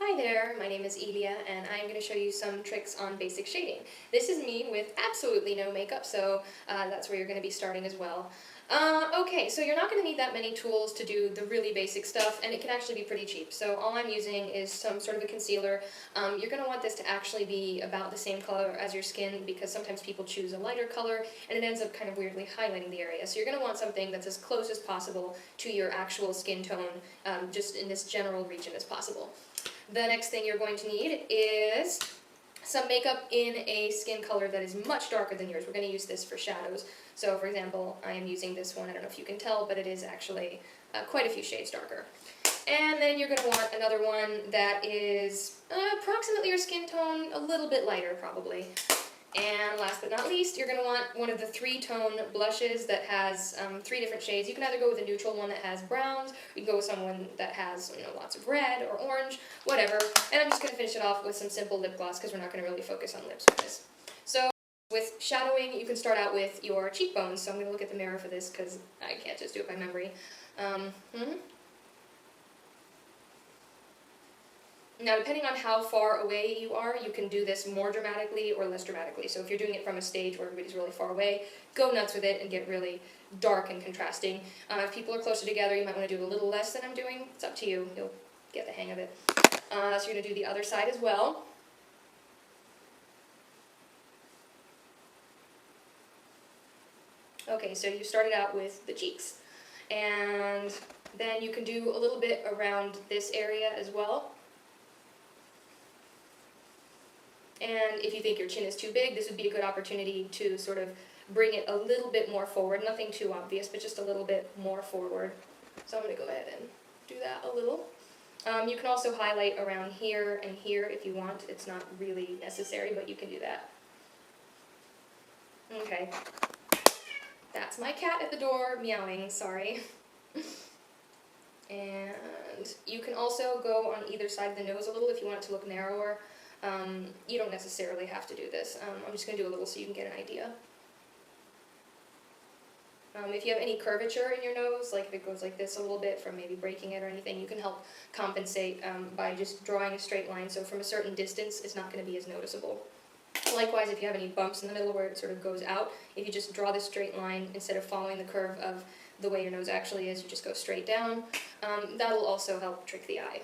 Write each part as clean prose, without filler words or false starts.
Hi there, my name is Elia and I'm going to show you some tricks on basic shading. This is me with absolutely no makeup, so that's where you're going to be starting as well. Okay, so you're not going to need that many tools to do the really basic stuff, and it can actually be pretty cheap. So all I'm using is some sort of a concealer. You're going to want this to actually be about the same color as your skin, because sometimes people choose a lighter color and it ends up kind of weirdly highlighting the area. So you're going to want something that's as close as possible to your actual skin tone, just in this general region as possible. The next thing you're going to need is some makeup in a skin color that is much darker than yours. We're going to use this for shadows. So for example, I am using this one. I don't know if you can tell, but it is actually quite a few shades darker. And then you're going to want another one that is approximately your skin tone, a little bit lighter probably. And last but not least, you're going to want one of the 3-tone blushes that has 3 different shades. You can either go with a neutral one that has browns, or you can go with someone that has lots of red or orange, whatever. And I'm just going to finish it off with some simple lip gloss because we're not going to really focus on lips with this. So with shadowing, you can start out with your cheekbones. So I'm going to look at the mirror for this because I can't just do it by memory. Now, depending on how far away you are, you can do this more dramatically or less dramatically. So if you're doing it from a stage where everybody's really far away, go nuts with it and get really dark and contrasting. If people are closer together, you might want to do a little less than I'm doing. It's up to you. You'll get the hang of it. So you're going to do the other side as well. Okay, so you started out with the cheeks. And then you can do a little bit around this area as well. And if you think your chin is too big, this would be a good opportunity to sort of bring it a little bit more forward. Nothing too obvious, but just a little bit more forward. So I'm going to go ahead and do that a little. You can also highlight around here and here if you want. It's not really necessary, but you can do that. Okay. That's my cat at the door meowing, sorry. And you can also go on either side of the nose a little if you want it to look narrower. You don't necessarily have to do this. I'm just going to do a little so you can get an idea. If you have any curvature in your nose, like if it goes like this a little bit from maybe breaking it or anything, you can help compensate by just drawing a straight line. So from a certain distance, it's not going to be as noticeable. Likewise, if you have any bumps in the middle where it sort of goes out, if you just draw this straight line instead of following the curve of the way your nose actually is, you just go straight down. That'll also help trick the eye.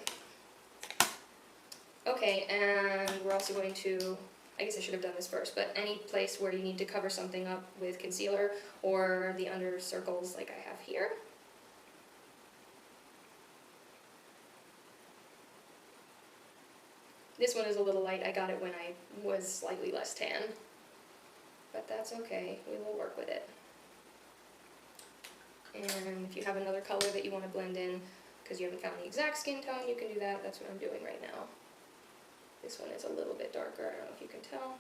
Okay, and we're also going to, I guess I should have done this first, but any place where you need to cover something up with concealer or the under circles like I have here. This one is a little light. I got it when I was slightly less tan, but that's okay. We will work with it. And if you have another color that you want to blend in because you haven't found the exact skin tone, you can do that. That's what I'm doing right now. This one is a little bit darker, I don't know if you can tell.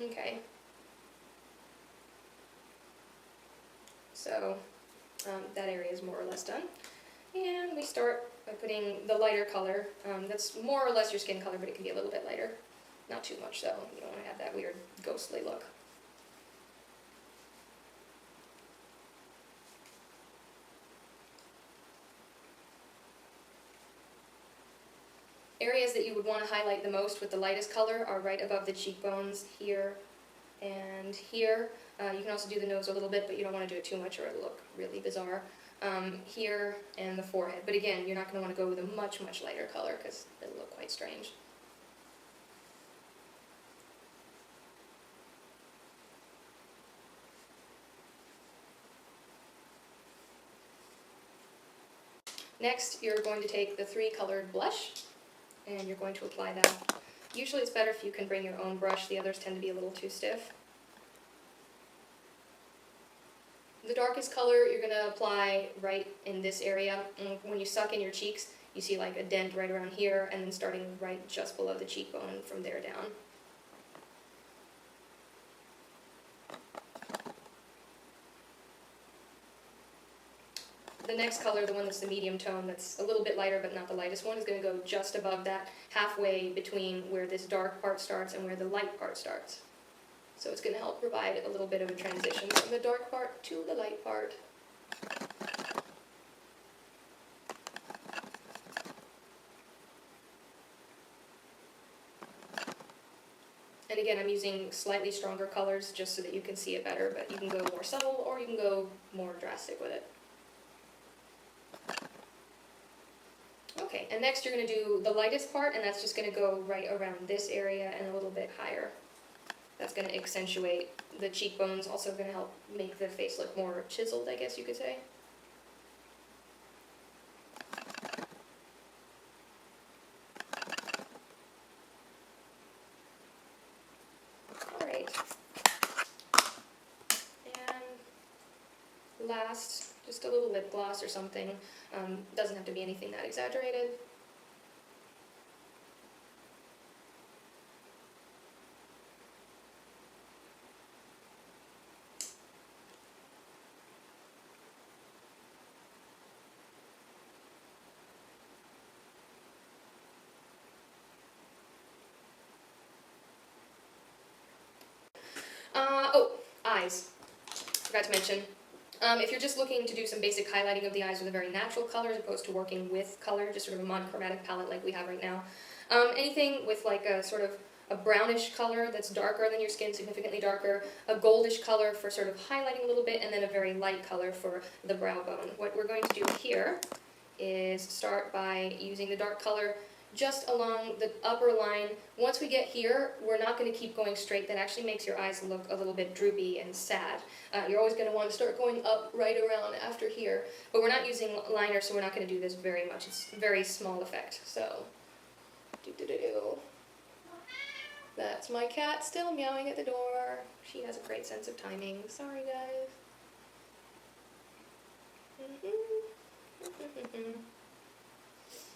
Okay. So that area is more or less done. And we start by putting the lighter color. That's more or less your skin color, but it can be a little bit lighter. Not too much though, you don't want to have that weird ghostly look. Areas that you would want to highlight the most with the lightest color are right above the cheekbones, here and here. You can also do the nose a little bit, but you don't want to do it too much or it'll look really bizarre. Here and the forehead. But again, you're not going to want to go with a much, much lighter color because it'll look quite strange. Next, you're going to take the 3-colored blush and you're going to apply that. Usually it's better if you can bring your own brush. The others tend to be a little too stiff. The darkest color you're going to apply right in this area. And when you suck in your cheeks, you see like a dent right around here, and then starting right just below the cheekbone from there down. The next color, the one that's the medium tone, that's a little bit lighter but not the lightest one, is going to go just above that, halfway between where this dark part starts and where the light part starts. So it's going to help provide a little bit of a transition from the dark part to the light part. And again, I'm using slightly stronger colors just so that you can see it better, but you can go more subtle or you can go more drastic with it. Okay, and next you're going to do the lightest part, and that's just going to go right around this area and a little bit higher. That's going to accentuate the cheekbones, also going to help make the face look more chiseled, I guess you could say. Alright. And last, just a little lip gloss or something. Doesn't have to be anything that exaggerated. Oh, eyes. Forgot to mention. If you're just looking to do some basic highlighting of the eyes with a very natural color as opposed to working with color, just sort of a monochromatic palette like we have right now, anything with like a sort of a brownish color that's darker than your skin, significantly darker, a goldish color for sort of highlighting a little bit, and then a very light color for the brow bone. What we're going to do here is start by using the dark color just along the upper line. Once we get here, we're not going to keep going straight. That actually makes your eyes look a little bit droopy and sad. You're always going to want to start going up right around after here. But we're not using liner, so we're not going to do this very much. It's a very small effect. So, that's my cat still meowing at the door. She has a great sense of timing. Sorry, guys.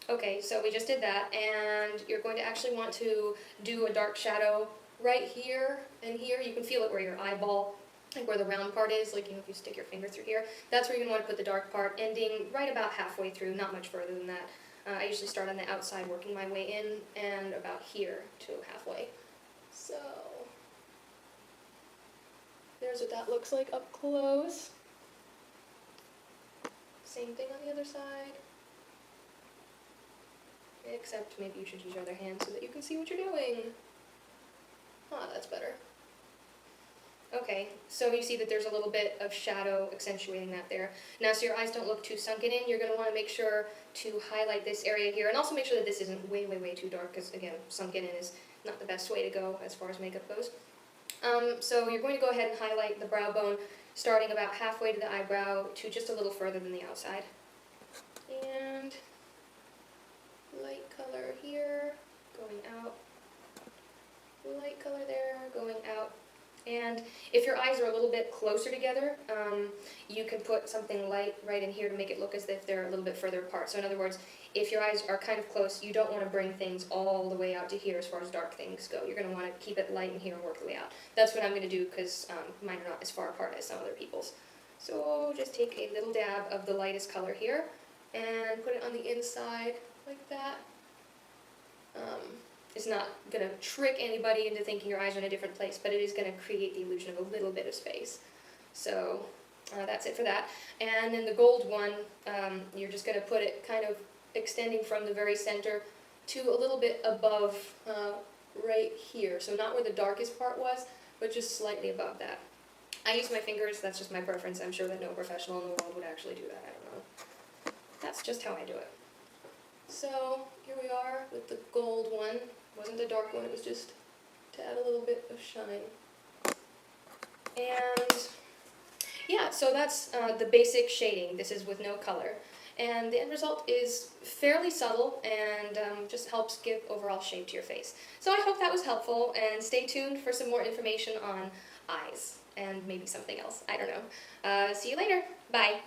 Okay, so we just did that, and you're going to actually want to do a dark shadow right here and here. You can feel it where your eyeball, like where the round part is, like, you know, if you stick your finger through here. That's where you're going to want to put the dark part, ending right about halfway through, not much further than that. I usually start on the outside, working my way in, and about here to halfway. So, there's what that looks like up close. Same thing on the other side. Except maybe you should use your other hand so that you can see what you're doing. Ah, that's better. Okay, so you see that there's a little bit of shadow accentuating that there. Now, so your eyes don't look too sunken in, you're going to want to make sure to highlight this area here, and also make sure that this isn't way, way, way too dark, because, again, sunken in is not the best way to go as far as makeup goes. So you're going to go ahead and highlight the brow bone, starting about halfway to the eyebrow to just a little further than the outside. And light color here, going out, light color there, going out. And if your eyes are a little bit closer together, you can put something light right in here to make it look as if they're a little bit further apart. So in other words, if your eyes are kind of close, you don't want to bring things all the way out to here as far as dark things go. You're going to want to keep it light in here and work the way out. That's what I'm going to do because mine are not as far apart as some other people's. So just take a little dab of the lightest color here and put it on the inside like that. It's not going to trick anybody into thinking your eyes are in a different place, but it is going to create the illusion of a little bit of space. So that's it for that. And then the gold one, you're just going to put it kind of extending from the very center to a little bit above right here. So not where the darkest part was, but just slightly above that. I use my fingers, that's just my preference. I'm sure that no professional in the world would actually do that, I don't know. That's just how I do it. So here we are with the gold one. It wasn't the dark one, it was just to add a little bit of shine. And yeah, so that's the basic shading. This is with no color. And the end result is fairly subtle and just helps give overall shape to your face. So I hope that was helpful, and stay tuned for some more information on eyes and maybe something else. I don't know. See you later. Bye.